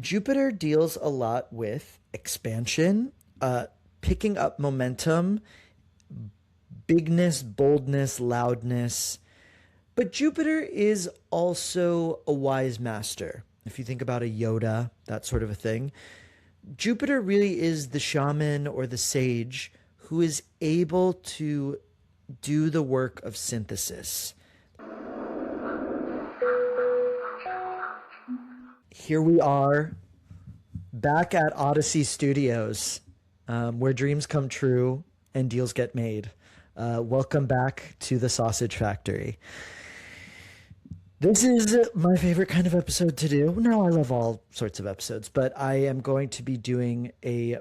Jupiter deals a lot with expansion, picking up momentum, bigness, boldness, loudness. But Jupiter is also a wise master. If you think about a Yoda, that sort of a thing, Jupiter really is the shaman or the sage who is able to do the work of synthesis. Here we are back at Odyssey Studios, where dreams come true and deals get made. Welcome back to the Sausage Factory. This is my favorite kind of episode to do. No, I love all sorts of episodes, but I am going to be doing a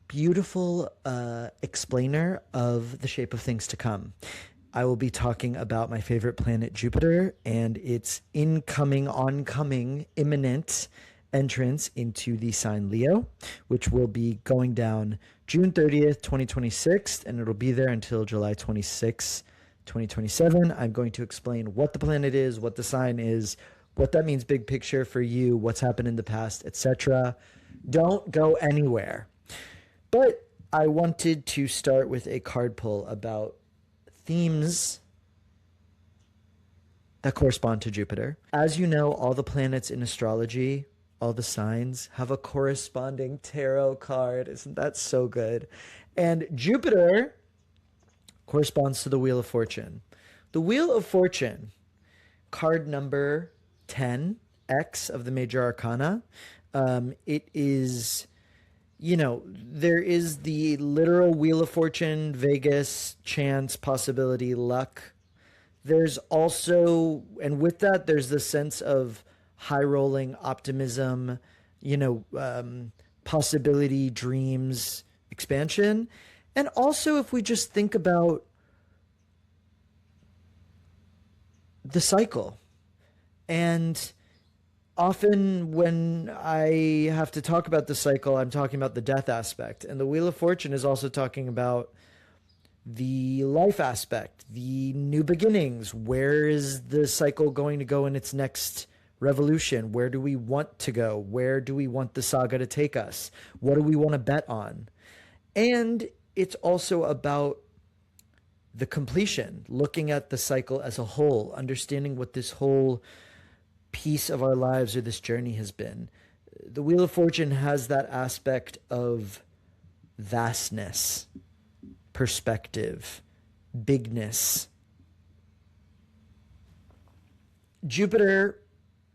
beautiful explainer of the shape of things to come. I will be talking about my favorite planet, Jupiter, and its incoming, oncoming, imminent entrance into the sign Leo, which will be going down June 30th, 2026, and it'll be there until July 26th, 2027. I'm going to explain what the planet is, what the sign is, what that means big picture for you, what's happened in the past, etc. Don't go anywhere. But I wanted to start with a card pull about themes that correspond to Jupiter. As you know, all the planets in astrology, all the signs have a corresponding tarot card. Isn't that so good? And Jupiter corresponds to the Wheel of Fortune. The Wheel of Fortune, card number 10, X of the Major Arcana. It is, there is the literal Wheel of Fortune, Vegas, chance, possibility, luck. There's also, and with that, there's the sense of high rolling optimism, possibility, dreams, expansion. And also, if we just think about the cycle, and often when I have to talk about the cycle, I'm talking about the death aspect. And the Wheel of Fortune is also talking about the life aspect, the new beginnings. Where is the cycle going to go in its next revolution? Where do we want to go? Where do we want the saga to take us? What do we want to bet on? And it's also about the completion, looking at the cycle as a whole, understanding what this whole piece of our lives or this journey has been. The Wheel of Fortune has that aspect of vastness, perspective, bigness. Jupiter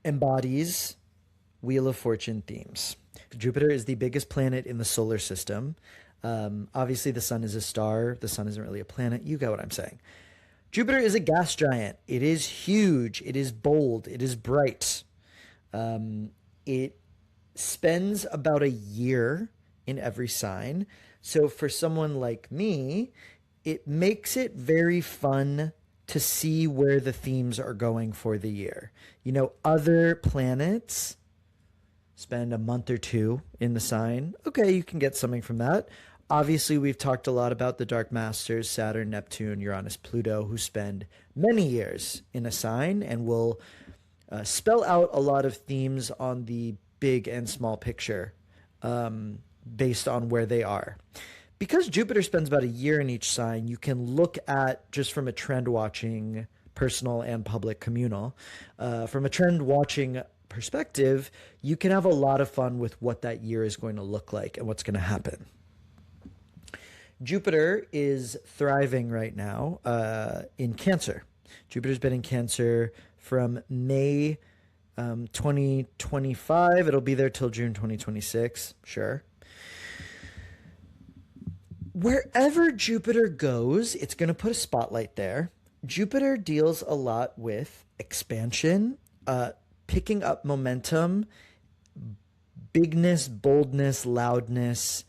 embodies Wheel of Fortune themes. Jupiter is the biggest planet in the solar system. Obviously, the sun is a star. The sun isn't really a planet. You get what I'm saying. Jupiter is a gas giant. It is huge. It is bold. It is bright. It spends about a year in every sign. So for someone like me, it makes it very fun to see where the themes are going for the year. Other planets spend a month or two in the sign. Okay, you can get something from that. Obviously, we've talked a lot about the Dark Masters, Saturn, Neptune, Uranus, Pluto, who spend many years in a sign and will spell out a lot of themes on the big and small picture based on where they are. Because Jupiter spends about a year in each sign, you can look at, just from a trend watching, personal and public communal, from a trend watching perspective, you can have a lot of fun with what that year is going to look like and what's going to happen. Jupiter is thriving right now in Cancer. Jupiter's been in Cancer from May 2025. It'll be there till June 2026. Sure. Wherever Jupiter goes, it's going to put a spotlight there. Jupiter deals a lot with expansion, picking up momentum, bigness, boldness, loudness.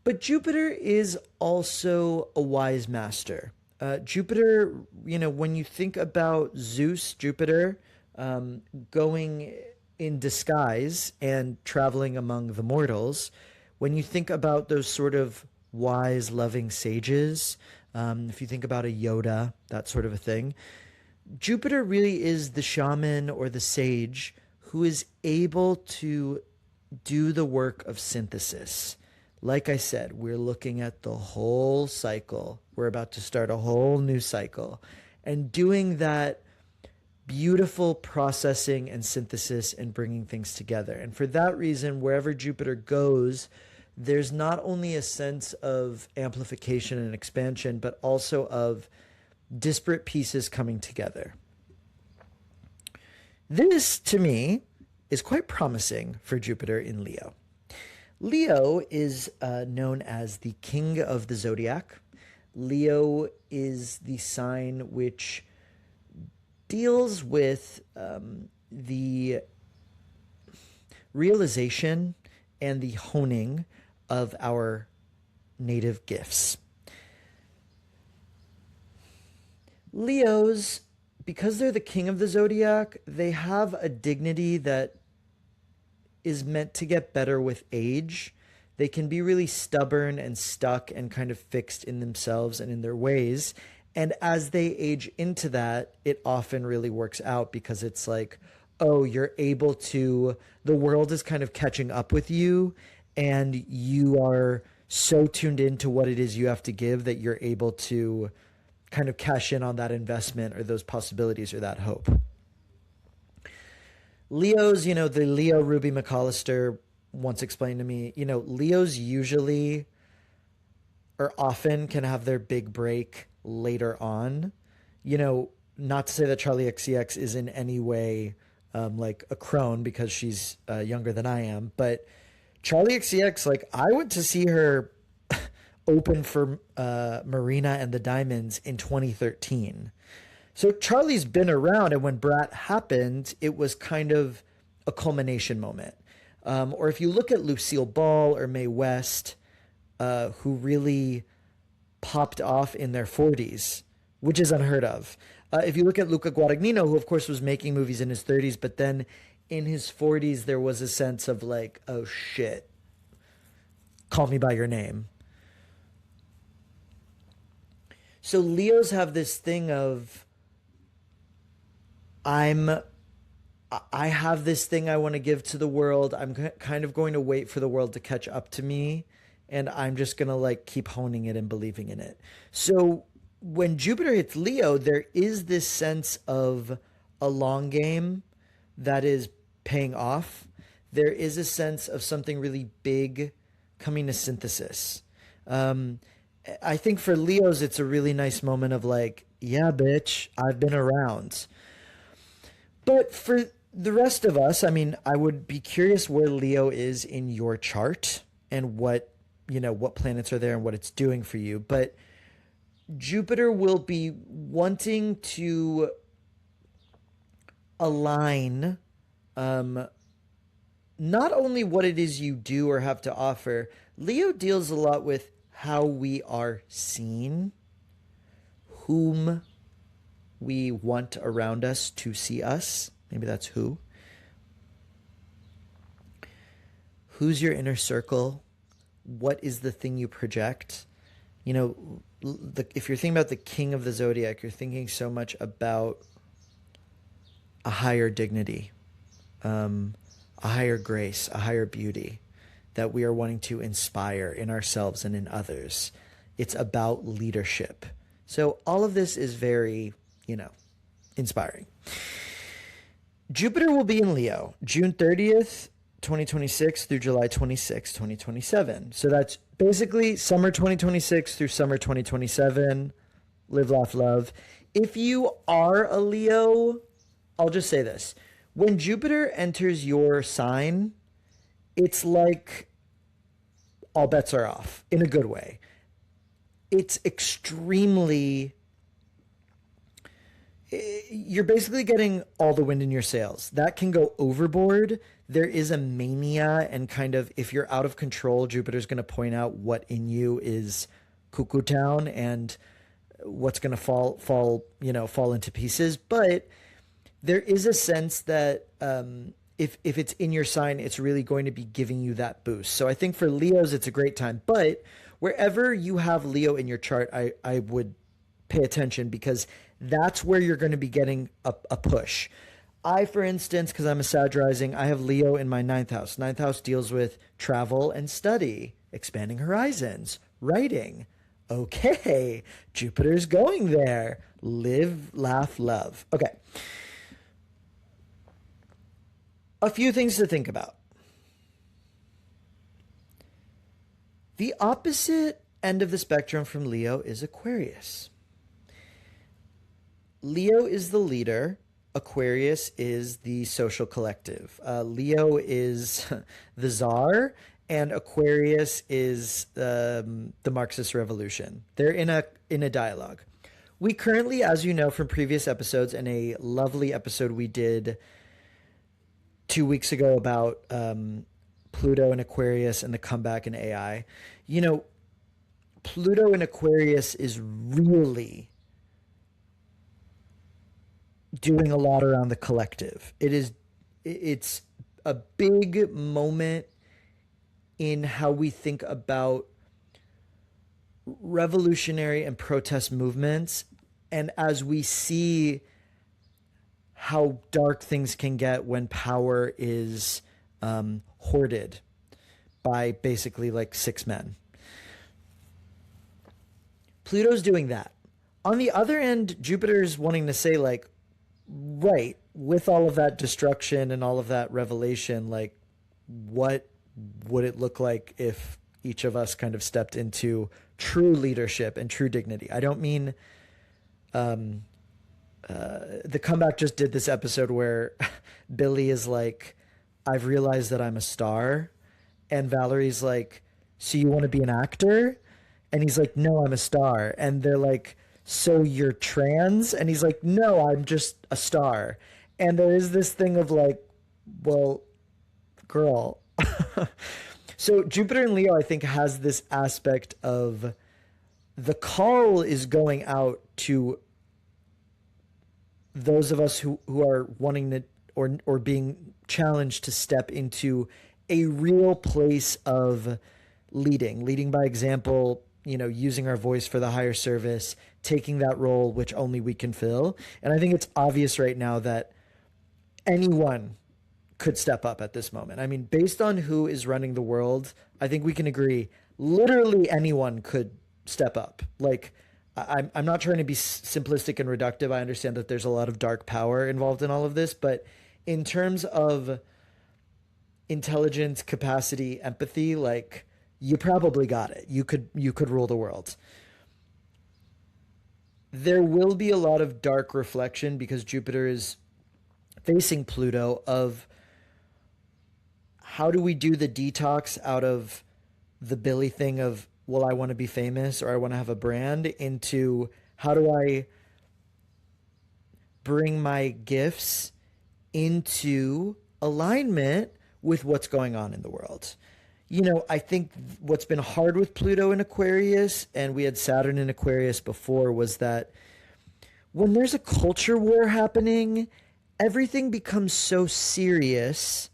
But Jupiter is also a wise master. Jupiter, when you think about Zeus, Jupiter, going in disguise and traveling among the mortals, when you think about those sort of wise, loving sages, if you think about a Yoda, that sort of a thing, Jupiter really is the shaman or the sage who is able to do the work of synthesis. Like I said, we're looking at the whole cycle. We're about to start a whole new cycle. And doing that beautiful processing and synthesis and bringing things together. And for that reason, wherever Jupiter goes, there's not only a sense of amplification and expansion, but also of disparate pieces coming together. This, to me, is quite promising for Jupiter in Leo. Leo is known as the king of the zodiac. Leo is the sign which deals with the realization and the honing of our native gifts. Leos, because they're the king of the zodiac, they have a dignity that is meant to get better with age. They can be really stubborn and stuck and kind of fixed in themselves and in their ways. And as they age into that, it often really works out because it's like, oh, you're able to, the world is kind of catching up with you and you are so tuned into what it is you have to give that you're able to kind of cash in on that investment or those possibilities or that hope. Leos, the Leo Ruby McAllister once explained to me, Leos usually or often can have their big break later on. Not to say that Charlie XCX is in any way like a crone because she's younger than I am, but Charlie XCX, like I went to see her open for Marina and the Diamonds in 2013. So Charlie's been around, and when Brat happened, it was kind of a culmination moment. Or if you look at Lucille Ball or Mae West, who really popped off in their 40s, which is unheard of. If you look at Luca Guadagnino, who of course was making movies in his 30s, but then in his 40s, there was a sense of like, oh shit, call me by your name. So Leos have this thing of, I have this thing I want to give to the world. I'm kind of going to wait for the world to catch up to me. And I'm just going to like keep honing it and believing in it. So when Jupiter hits Leo, there is this sense of a long game that is paying off. There is a sense of something really big coming to synthesis. I think for Leos, it's a really nice moment of like, yeah, bitch, I've been around. But for the rest of us, I mean, I would be curious where Leo is in your chart and what planets are there and what it's doing for you. But Jupiter will be wanting to align not only what it is you do or have to offer. Leo deals a lot with how we are seen, whom we want around us to see us. Maybe that's who. Who's your inner circle? What is the thing you project? If you're thinking about the king of the zodiac, you're thinking so much about a higher dignity, a higher grace, a higher beauty that we are wanting to inspire in ourselves and in others. It's about leadership. So all of this is very, inspiring. Jupiter will be in Leo, June 30th, 2026 through July 26, 2027. So that's basically summer 2026 through summer 2027. Live, laugh, love. If you are a Leo, I'll just say this. When Jupiter enters your sign, it's like all bets are off in a good way. It's extremely... You're basically getting all the wind in your sails. That can go overboard. There is a mania and kind of, if you're out of control, Jupiter's going to point out what in you is cuckoo town and what's going to fall into pieces. But there is a sense that if it's in your sign, it's really going to be giving you that boost. So I think for Leos, it's a great time. But wherever you have Leo in your chart, I would pay attention because that's where you're going to be getting a push. I, for instance, because I'm a Sag rising, I have Leo in my ninth house. Ninth house deals with travel and study, expanding horizons, writing. Okay, Jupiter's going there. Live, laugh, love. Okay. A few things to think about. The opposite end of the spectrum from Leo is Aquarius. Leo is the leader. Aquarius is the social collective. Leo is the czar, and Aquarius is the Marxist revolution. They're in a dialogue. We currently, as you know from previous episodes, and a lovely episode we did 2 weeks ago about Pluto and Aquarius and the comeback in AI. Pluto and Aquarius is really doing a lot around the collective. It's a big moment in how we think about revolutionary and protest movements, and as we see how dark things can get when power is hoarded by basically like 6 men. Pluto's doing that. On the other end, Jupiter's wanting to say, like, right, with all of that destruction and all of that revelation, like, what would it look like if each of us kind of stepped into true leadership and true dignity? I don't mean the comeback just did this episode where Billy is like, I've realized that I'm a star. And Valerie's like, so you want to be an actor? And he's like, no, I'm a star. And they're like, so you're trans? And he's like, no, I'm just a star. And there is this thing of like, well, girl. So Jupiter in Leo, I think, has this aspect of the call is going out to those of us who are wanting to or being challenged to step into a real place of leading by example, using our voice for the higher service, taking that role which only we can fill. And I think it's obvious right now that anyone could step up at this moment. I mean, based on who is running the world, I think we can agree literally anyone could step up. Like, I'm not trying to be simplistic and reductive. I understand that there's a lot of dark power involved in all of this, but in terms of intelligence, capacity, empathy, like, you probably got it. You could rule the world. There will be a lot of dark reflection because Jupiter is facing Pluto of how do we do the detox out of the Billy thing of, well, I want to be famous or I want to have a brand, into how do I bring my gifts into alignment with what's going on in the world. I think what's been hard with Pluto in Aquarius, and we had Saturn in Aquarius before, was that when there's a culture war happening, everything becomes so serious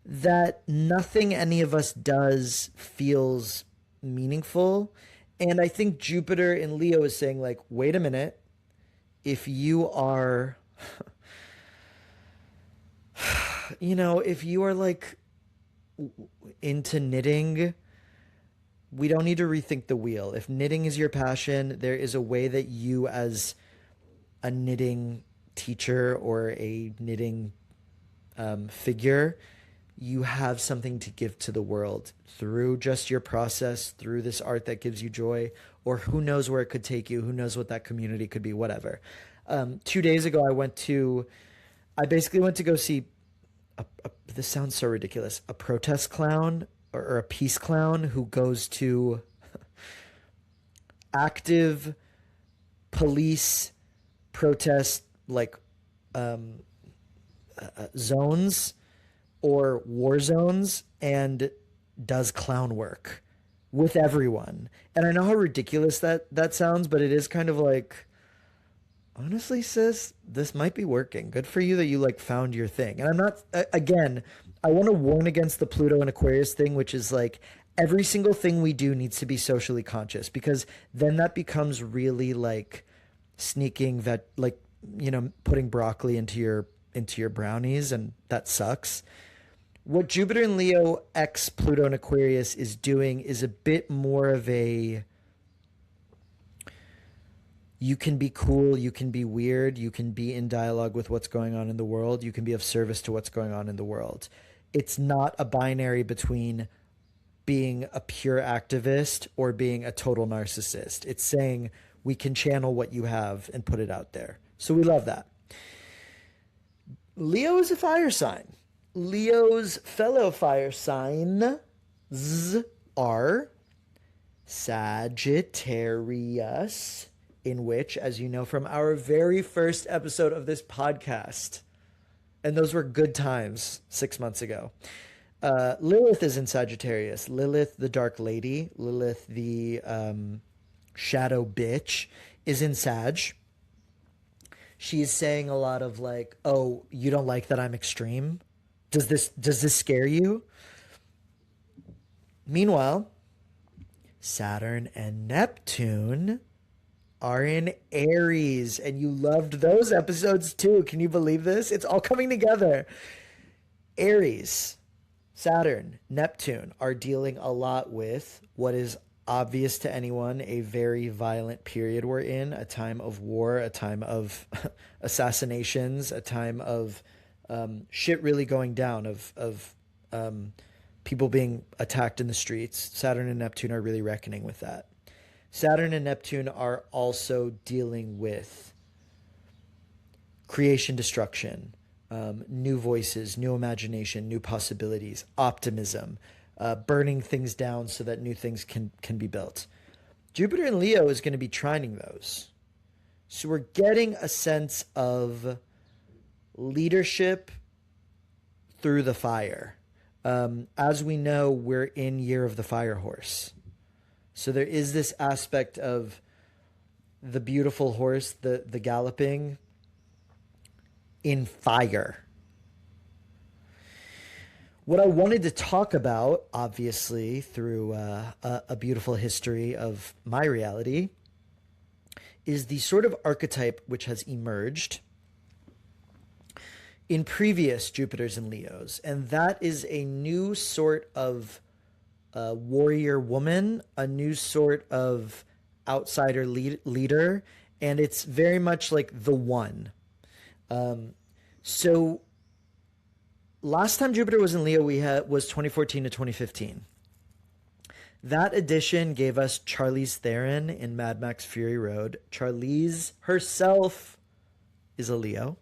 that nothing any of us does feels meaningful. And I think Jupiter in Leo is saying, like, wait a minute, if you are if you are like into knitting, we don't need to rethink the wheel. If knitting is your passion, there is a way that you, as a knitting teacher or a knitting figure, you have something to give to the world through just your process, through this art that gives you joy, or who knows where it could take you, who knows what that community could be, whatever. 2 days ago, I basically went to go see this sounds so ridiculous, a protest clown or a peace clown who goes to active police protest, like zones or war zones, and does clown work with everyone. And I know how ridiculous that sounds, but it is kind of like, honestly, sis, this might be working. Good for you that you like found your thing. And I'm not, again, I want to warn against the Pluto and Aquarius thing, which is like every single thing we do needs to be socially conscious, because then that becomes really like sneaking that, like, putting broccoli into your into your brownies, and that sucks. What Jupiter and Leo x Pluto and Aquarius is doing is a bit more of a, you can be cool, you can be weird, you can be in dialogue with what's going on in the world, you can be of service to what's going on in the world. It's not a binary between being a pure activist or being a total narcissist. It's saying we can channel what you have and put it out there. So we love that. Leo is a fire sign. Leo's fellow fire signs are Sagittarius, in which, as you know from our very first episode of this podcast, and those were good times 6 months ago, Lilith is in Sagittarius. Lilith, the dark lady, Lilith, the shadow bitch, is in Sag. She's saying a lot of like, oh, you don't like that I'm extreme? Does this scare you? Meanwhile, Saturn and Neptune are in Aries, and you loved those episodes too. Can you believe this? It's all coming together. Aries, Saturn, Neptune are dealing a lot with what is obvious to anyone, a very violent period we're in, a time of war, a time of assassinations, a time of shit really going down, of people being attacked in the streets. Saturn and Neptune are really reckoning with that. Saturn and Neptune are also dealing with creation, destruction, new voices, new imagination, new possibilities, optimism, burning things down so that new things can be built. Jupiter in Leo is going to be trining those. So we're getting a sense of leadership through the fire. As we know, we're in Year of the Fire Horse. So there is this aspect of the beautiful horse, the galloping in fire. What I wanted to talk about, obviously, through a beautiful history of my reality, is the sort of archetype which has emerged in previous Jupiters and Leos. And that is a new sort of warrior woman, a new sort of outsider leader, and it's very much like the one. So last time Jupiter was in Leo, was 2014 to 2015. That edition gave us Charlize Theron in Mad Max Fury Road. Charlize herself is a Leo.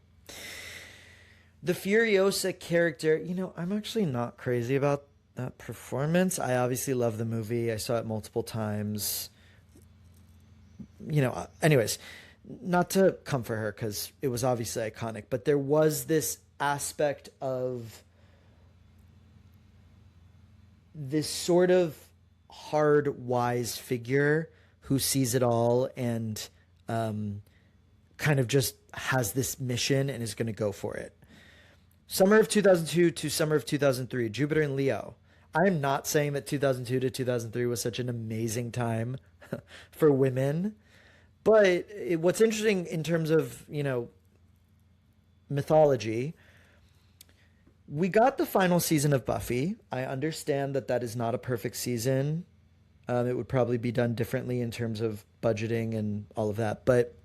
The Furiosa character, I'm actually not crazy about that performance. I obviously love the movie. I saw it multiple times. Anyways, not to come for her because it was obviously iconic, but there was this aspect of this sort of hard, wise figure who sees it all and kind of just has this mission and is going to go for it. Summer of 2002 to summer of 2003, Jupiter in Leo. I am not saying that 2002 to 2003 was such an amazing time for women, but what's interesting in terms of, mythology, we got the final season of Buffy. I understand that is not a perfect season. It would probably be done differently in terms of budgeting and all of that. But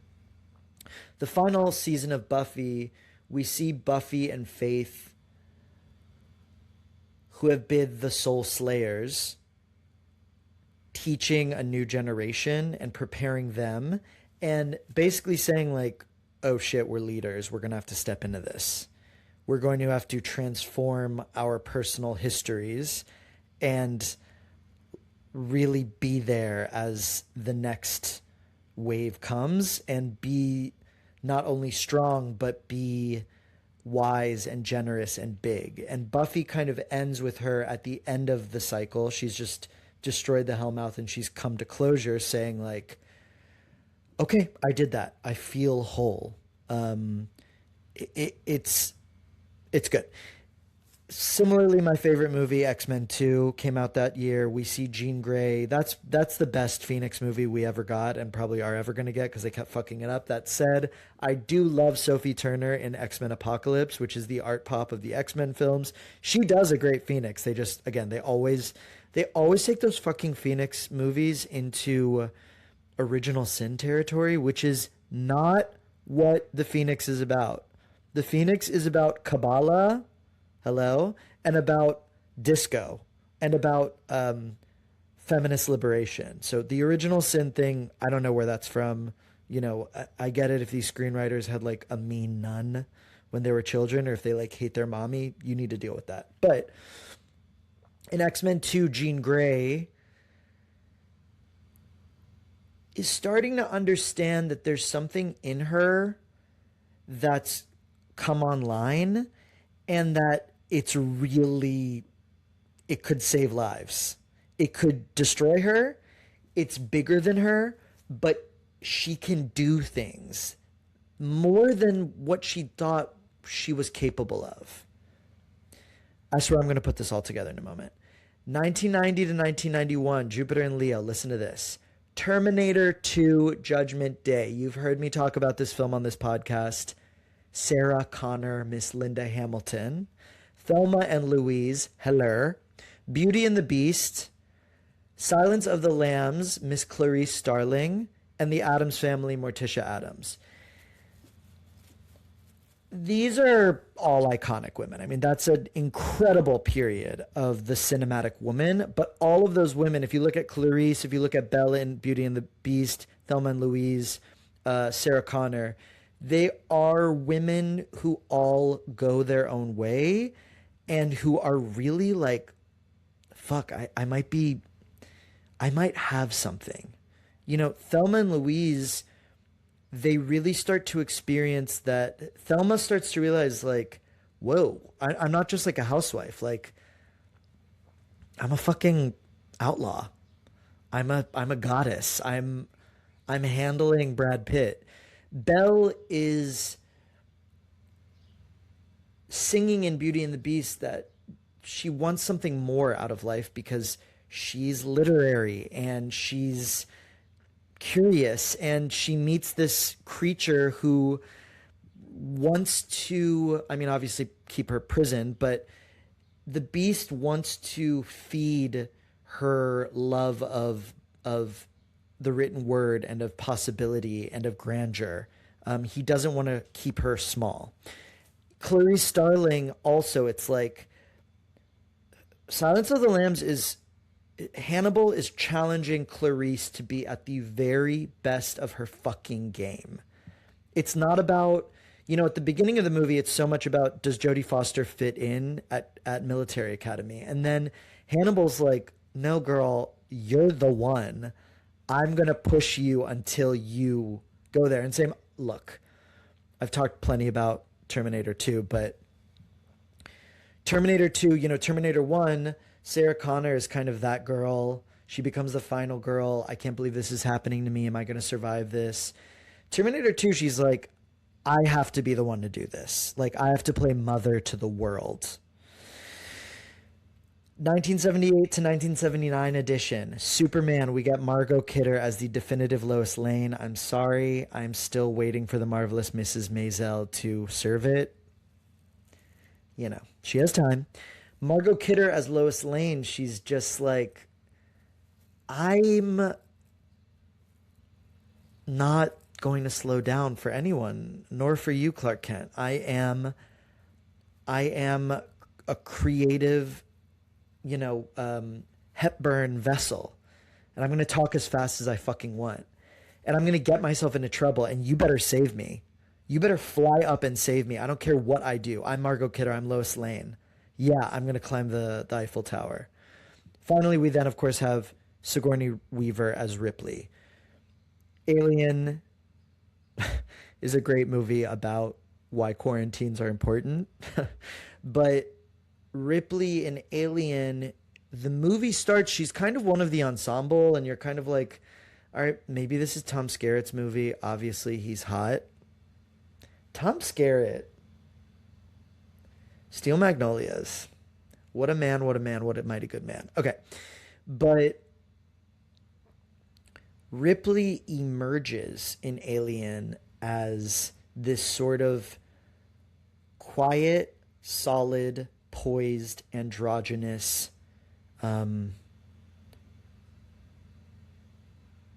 the final season of Buffy, we see Buffy and Faith, who have been the soul slayers, teaching a new generation and preparing them and basically saying like, oh shit, we're leaders. We're going to have to step into this. We're going to have to transform our personal histories and really be there as the next wave comes and be not only strong, but be wise and generous and big. And Buffy kind of ends with her at the end of the cycle. She's just destroyed the Hellmouth and she's come to closure saying like, okay, I did that. I feel whole. It's good. Similarly, my favorite movie, X-Men 2, came out that year. We see Jean Grey. That's the best Phoenix movie we ever got and probably are ever going to get because they kept fucking it up. That said, I do love Sophie Turner in X-Men Apocalypse, which is the art pop of the X-Men films. She does a great Phoenix. They just, again, they always take those fucking Phoenix movies into original sin territory, which is not what the Phoenix is about. The Phoenix is about Kabbalah, hello, and about disco and about feminist liberation. So the original sin thing, I don't know where that's from. I get it if these screenwriters had like a mean nun when they were children or if they like hate their mommy, you need to deal with that. But in X-Men 2, Jean Grey is starting to understand that there's something in her that's come online and that it could save lives. It could destroy her. It's bigger than her, but she can do things more than what she thought she was capable of. I swear I'm going to put this all together in a moment. 1990 to 1991, Jupiter and Leo, listen to this. Terminator 2, Judgment Day. You've heard me talk about this film on this podcast. Sarah Connor, Miss Linda Hamilton. Thelma and Louise, Heller. Beauty and the Beast. Silence of the Lambs, Miss Clarice Starling. And The Addams Family, Morticia Addams. These are all iconic women. I mean, that's an incredible period of the cinematic woman. But all of those women, if you look at Clarice, if you look at Belle in Beauty and the Beast, Thelma and Louise, Sarah Connor, they are women who all go their own way and who are really like, fuck, I might have something. Thelma and Louise, they really start to experience that. Thelma starts to realize like, whoa, I'm not just like a housewife. Like, I'm a fucking outlaw. I'm a goddess. I'm handling Brad Pitt. Belle is singing in Beauty and the Beast that she wants something more out of life because she's literary and she's curious and she meets this creature who wants to, I mean, obviously keep her prisoned, but the Beast wants to feed her love of the written word and of possibility and of grandeur. He doesn't want to keep her small. Clarice Starling also, it's like Silence of the Lambs is Hannibal is challenging Clarice to be at the very best of her fucking game. It's not about, at the beginning of the movie, it's so much about does Jodie Foster fit in at military academy? And then Hannibal's like, no, girl, you're the one. I'm going to push you until you go there. And say, look, I've talked plenty about Terminator 2, but Terminator 2, Terminator 1, Sarah Connor is kind of that girl. She becomes the final girl. I can't believe this is happening to me. Am I going to survive this? Terminator 2, she's like, I have to be the one to do this. Like, I have to play mother to the world. 1978 to 1979 edition. Superman, we get Margot Kidder as the definitive Lois Lane. I'm sorry. I'm still waiting for the marvelous Mrs. Maisel to serve it. She has time. Margot Kidder as Lois Lane, she's just like, I'm not going to slow down for anyone, nor for you, Clark Kent. I am a creative, Hepburn vessel, and I'm going to talk as fast as I fucking want, and I'm going to get myself into trouble, and you better save me. You better fly up and save me. I don't care what I do. I'm Margot Kidder. I'm Lois Lane. Yeah, I'm going to climb the Eiffel Tower. Finally, we then, of course, have Sigourney Weaver as Ripley. Alien is a great movie about why quarantines are important. But Ripley in Alien, the movie starts, she's kind of one of the ensemble, and you're kind of like, all right, maybe this is Tom Skerritt's movie. Obviously, he's hot. Tom Skerritt. Steel Magnolias. What a man, what a man, what a mighty good man. Okay. But Ripley emerges in Alien as this sort of quiet, solid, poised, androgynous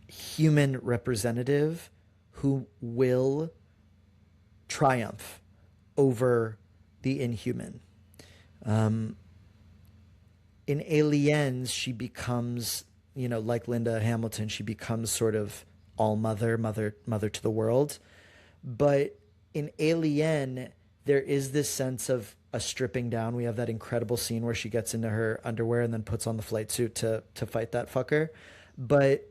human representative who will triumph over the inhuman. In Aliens, she becomes, like Linda Hamilton, she becomes sort of all mother to the world. But in Alien, there is this sense of a stripping down. We have that incredible scene where she gets into her underwear and then puts on the flight suit to fight that fucker. But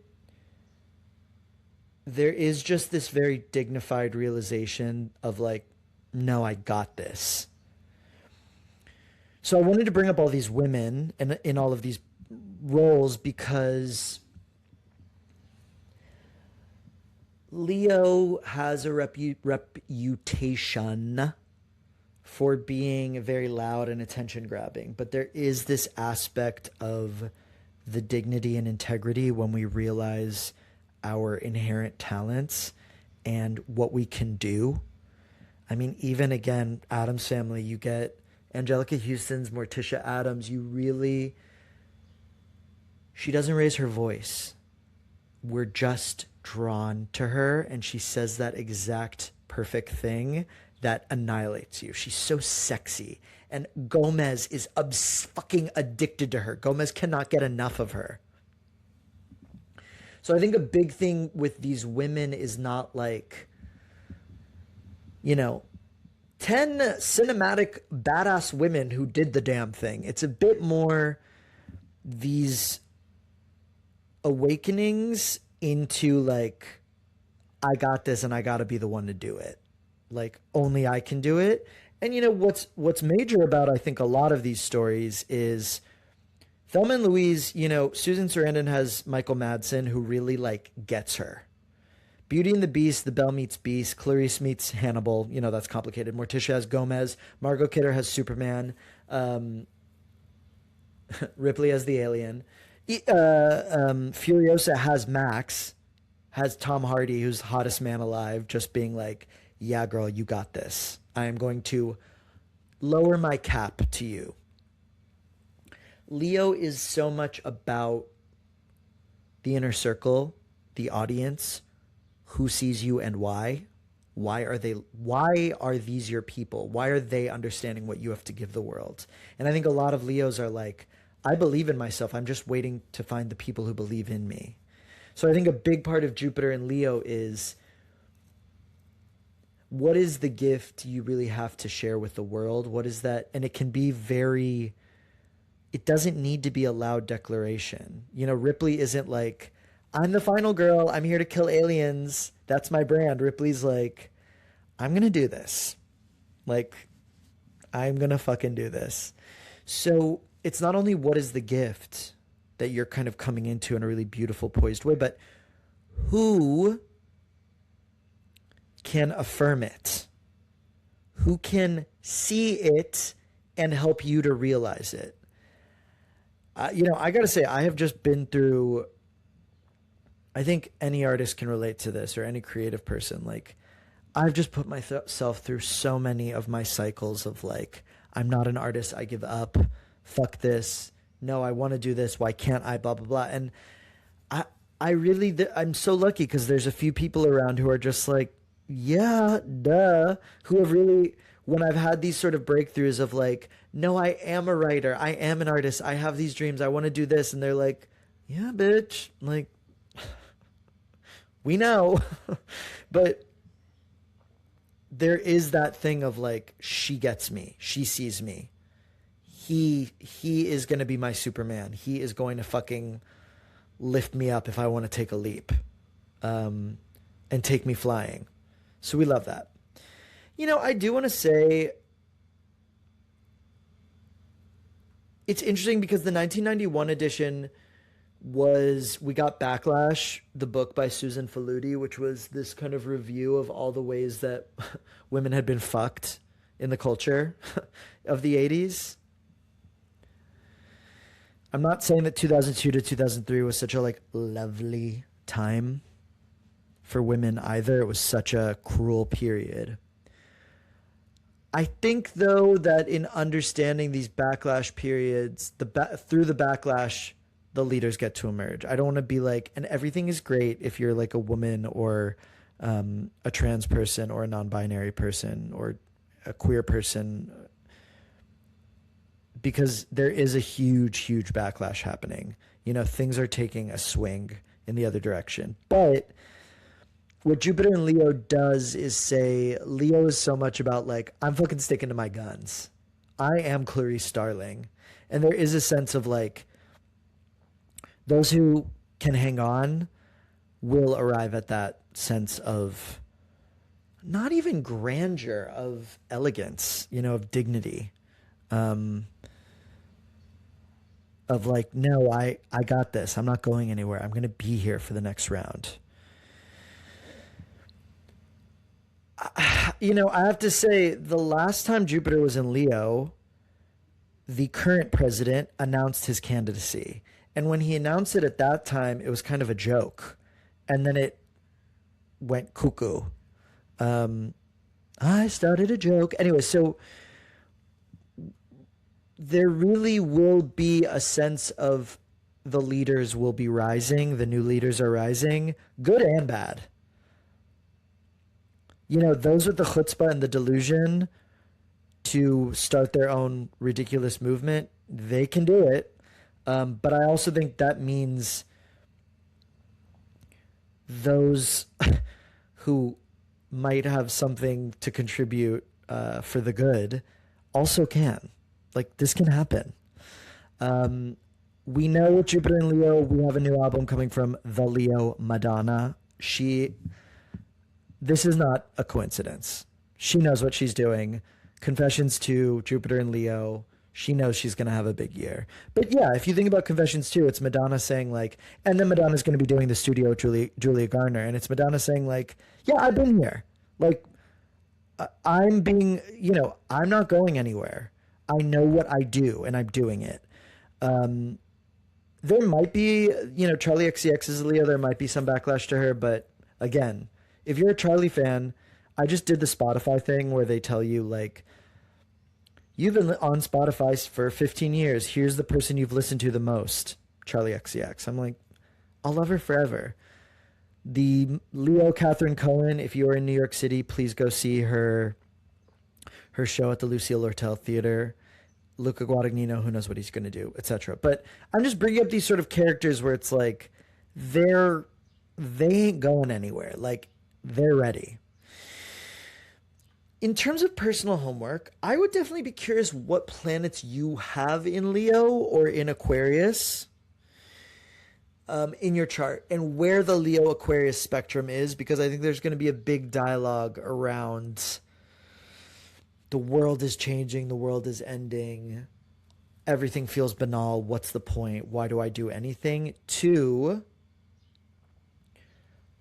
there is just this very dignified realization of like, no, I got this. So I wanted to bring up all these women in all of these roles because Leo has a reputation for being very loud and attention grabbing, but there is this aspect of the dignity and integrity when we realize our inherent talents and what we can do. I mean, even again, Addams Family, you get Angelica Houston's Morticia Addams. She doesn't raise her voice. We're just drawn to her, and she says that exact perfect thing that annihilates you. She's so sexy, and Gomez is fucking addicted to her. Gomez cannot get enough of her. So I think a big thing with these women is not like, 10 cinematic badass women who did the damn thing. It's a bit more these awakenings into like, I got this and I got to be the one to do it. Like, only I can do it. And what's major about, I think, a lot of these stories is Thelma and Louise, Susan Sarandon has Michael Madsen who really like gets her. Beauty and the Beast, The Belle meets Beast, Clarice meets Hannibal, that's complicated. Morticia has Gomez, Margot Kidder has Superman, Ripley has the Alien. Furiosa has Max, has Tom Hardy, who's the hottest man alive, just being like, yeah, girl, you got this. I am going to lower my cap to you. Leo is so much about the inner circle, the audience, who sees you and why. Why are these your people? Why are they understanding what you have to give the world? And I think a lot of Leos are like, I believe in myself. I'm just waiting to find the people who believe in me. So I think a big part of Jupiter and Leo is, what is the gift you really have to share with the world? What is that? And it can be it doesn't need to be a loud declaration. Ripley isn't like, I'm the final girl. I'm here to kill aliens. That's my brand. Ripley's like, I'm going to do this. Like, I'm going to fucking do this. So it's not only what is the gift that you're kind of coming into in a really beautiful, poised way, but who can affirm it? Who can see it and help you to realize it? I got to say, I have just been through, I think any artist can relate to this, or any creative person. Like, I've just put myself through so many of my cycles of like, I'm not an artist. I give up. Fuck this. No, I want to do this. Why can't I? Blah, blah, blah. And I'm so lucky because there's a few people around who are just like, yeah, duh, who have really, when I've had these sort of breakthroughs of like, no, I am a writer. I am an artist. I have these dreams. I want to do this. And they're like, yeah, bitch. Like, we know. But there is that thing of like, she gets me. She sees me. He is going to be my Superman. He is going to fucking lift me up if I want to take a leap, and take me flying. So we love that. I do want to say it's interesting because the 1991 edition we got Backlash, the book by Susan Faludi, which was this kind of review of all the ways that women had been fucked in the culture of the 80s. I'm not saying that 2002 to 2003 was such a like lovely time for women either. It was such a cruel period. I think though that in understanding these backlash periods, through the backlash, the leaders get to emerge. I don't want to be like, and everything is great if you're like a woman or a trans person or a non-binary person or a queer person, because there is a huge, huge backlash happening. You know, things are taking a swing in the other direction. But what Jupiter and Leo does is say Leo is so much about like, I'm fucking sticking to my guns. I am Clarice Starling. And there is a sense of like, those who can hang on will arrive at that sense of not even grandeur, of elegance, you know, of dignity. Of like, no, I got this. I'm not going anywhere. I'm going to be here for the next round. You know, I have to say, the last time Jupiter was in Leo, the current president announced his candidacy. And when he announced it at that time, it was kind of a joke. And then it went cuckoo. I started a joke. Anyway, so there really will be a sense of the leaders will be rising. The new leaders are rising, good and bad. You know, those with the chutzpah and the delusion to start their own ridiculous movement, they can do it. But I also think that means those who might have something to contribute for the good also can. Like, this can happen. We know Jupiter and Leo, we have a new album coming from the Leo Madonna. This is not a coincidence. She knows what she's doing. Confessions 2, Jupiter and Leo. She knows she's going to have a big year. But yeah, if you think about Confessions 2, it's Madonna saying like, and then Madonna's going to be doing the studio with Julia Garner. And it's Madonna saying like, yeah, I've been here. Like, I'm being, you know, I'm not going anywhere. I know what I do and I'm doing it. There might be, you know, Charlie XCX is a Leo. There might be some backlash to her. But again, if you're a Charlie fan, I just did the Spotify thing where they tell you like, you've been on Spotify for 15 years. Here's the person you've listened to the most, Charlie XCX. I'm like, I'll love her forever. The Leo Catherine Cohen, if you are in New York City, please go see her show at the Lucille Lortel Theater. Luca Guadagnino, who knows what he's going to do, etc. But I'm just bringing up these sort of characters where it's like they ain't going anywhere. Like, they're ready. In terms of personal homework, I would definitely be curious what planets you have in Leo or in Aquarius in your chart and where the Leo Aquarius spectrum is, because I think there's going to be a big dialogue around the world is changing, the world is ending, everything feels banal, what's the point, why do I do anything, to,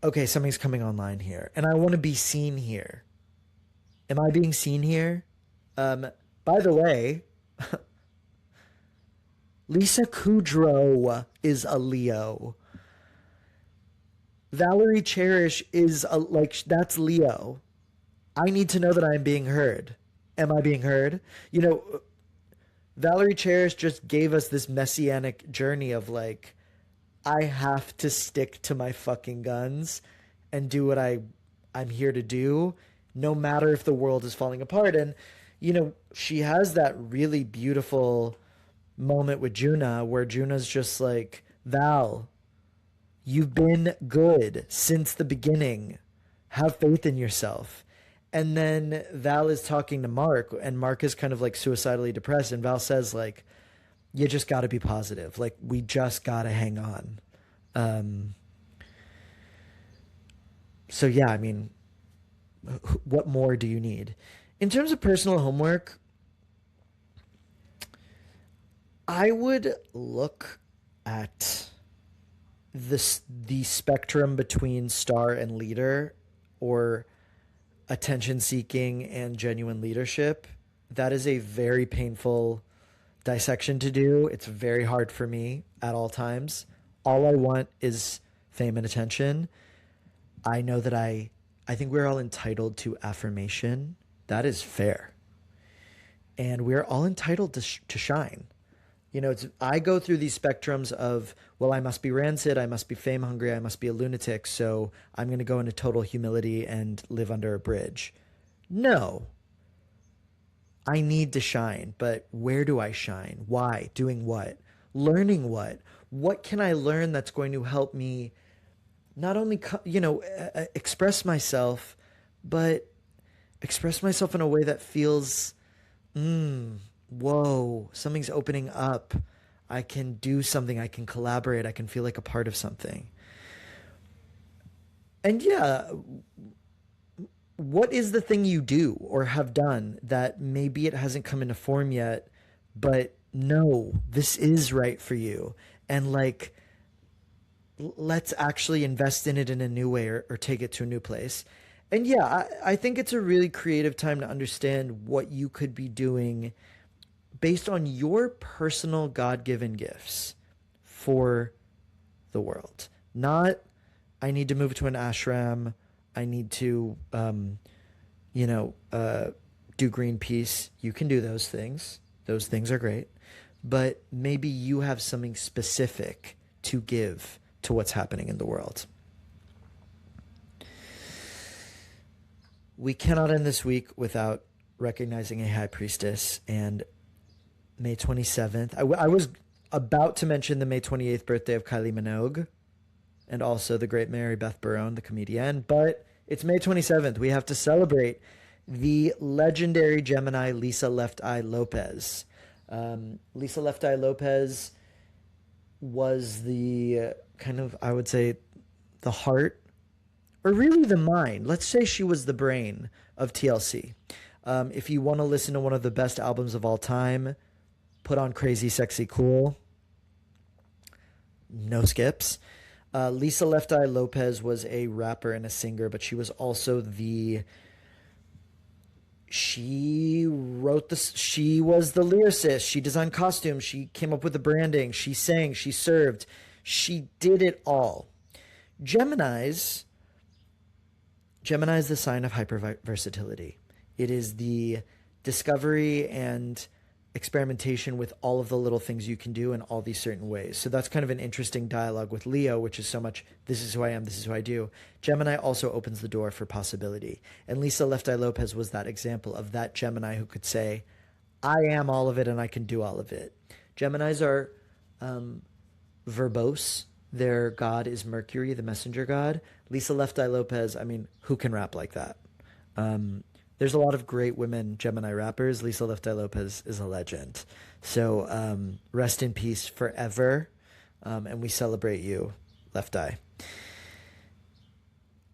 okay, something's coming online here, and I want to be seen here. Am I being seen here? By the way, Lisa Kudrow is a Leo. Valerie Cherish is that's Leo. I need to know that I'm being heard. Am I being heard? You know, Valerie Cherish just gave us this messianic journey of like, I have to stick to my fucking guns and do what I'm here to do, no matter if the world is falling apart. And, you know, she has that really beautiful moment with Juna where Juna's just like, Val, you've been good since the beginning. Have faith in yourself. And then Val is talking to Mark, and Mark is kind of like suicidally depressed. And Val says like, you just got to be positive. Like, we just got to hang on. So yeah, I mean, what more do you need? In terms of personal homework, I would look at the spectrum between star and leader, or attention seeking and genuine leadership. That is a very painful dissection to do. It's very hard for me at all times. All I want is fame and attention. I know that I think we're all entitled to affirmation. That is fair. And we're all entitled to shine. You know, I go through these spectrums of, well, I must be rancid, I must be fame hungry, I must be a lunatic, so I'm going to go into total humility and live under a bridge. No. I need to shine, but where do I shine? Why? Doing what? Learning what? What can I learn that's going to help me not only, express myself, but express myself in a way that feels, whoa, something's opening up. I can do something. I can collaborate. I can feel like a part of something. And yeah, what is the thing you do or have done that maybe it hasn't come into form yet, but no, this is right for you? And like, let's actually invest in it in a new way or take it to a new place. And yeah, I think it's a really creative time to understand what you could be doing based on your personal God-given gifts for the world. Not, I need to move to an ashram. I need to, do Greenpeace. You can do those things. Those things are great. But maybe you have something specific to give to what's happening in the world. We cannot end this week without recognizing a high priestess. And May 27th, I was about to mention the May 28th birthday of Kylie Minogue and also the great Mary Beth Barone, the comedian, but it's May 27th. We have to celebrate the legendary Gemini Lisa Left Eye Lopez. Lisa Left Eye Lopez was the kind of, I would say, the heart, or really the mind. Let's say she was the brain of TLC. If you want to listen to one of the best albums of all time, put on Crazy Sexy Cool. No skips. Lisa Left Eye Lopez was a rapper and a singer, but she was also she was the lyricist. She designed costumes. She came up with the branding. She sang, she served. She did it all. Gemini's the sign of hyperversatility. It is the discovery and experimentation with all of the little things you can do in all these certain ways. So that's kind of an interesting dialogue with Leo, which is so much, this is who I am, this is who I do. Gemini also opens the door for possibility. And Lisa Left Eye Lopez was that example of that Gemini who could say, I am all of it and I can do all of it. Geminis are verbose. Their god is Mercury, the messenger god. Lisa Left Eye Lopez, I mean, who can rap like that? There's a lot of great women Gemini rappers. Lisa Left Eye Lopez is a legend. So rest in peace forever. And we celebrate you, Left Eye.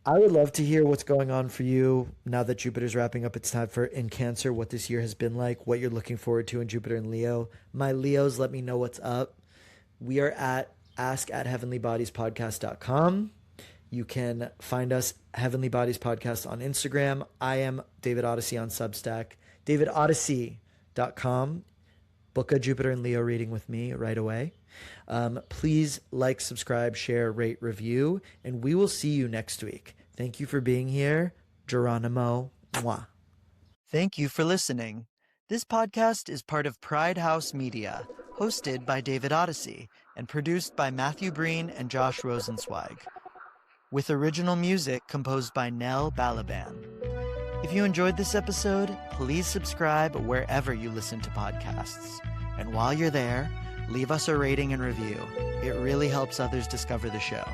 I would love to hear what's going on for you now that Jupiter's wrapping up its time in Cancer, what this year has been like, what you're looking forward to in Jupiter and Leo. My Leos, let me know what's up. We are at ask@heavenlybodiespodcast.com. You can find us, Heavenly Bodies Podcast, on Instagram. I am David Odyssey on Substack. DavidOdyssey.com. Book a Jupiter and Leo reading with me right away. Please like, subscribe, share, rate, review, and we will see you next week. Thank you for being here. Geronimo. Mwah. Thank you for listening. This podcast is part of Pride House Media, hosted by David Odyssey, and produced by Matthew Breen and Josh Rosenzweig, with original music composed by Nell Balaban. If you enjoyed this episode, please subscribe wherever you listen to podcasts. And while you're there, leave us a rating and review. It really helps others discover the show.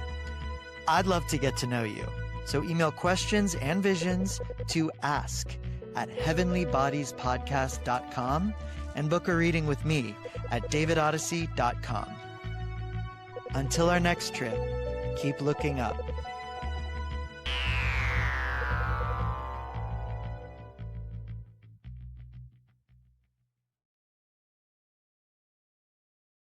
I'd love to get to know you, so email questions and visions to ask@heavenlybodiespodcast.com and book a reading with me at davidodyssey.com. Until our next trip, keep looking up.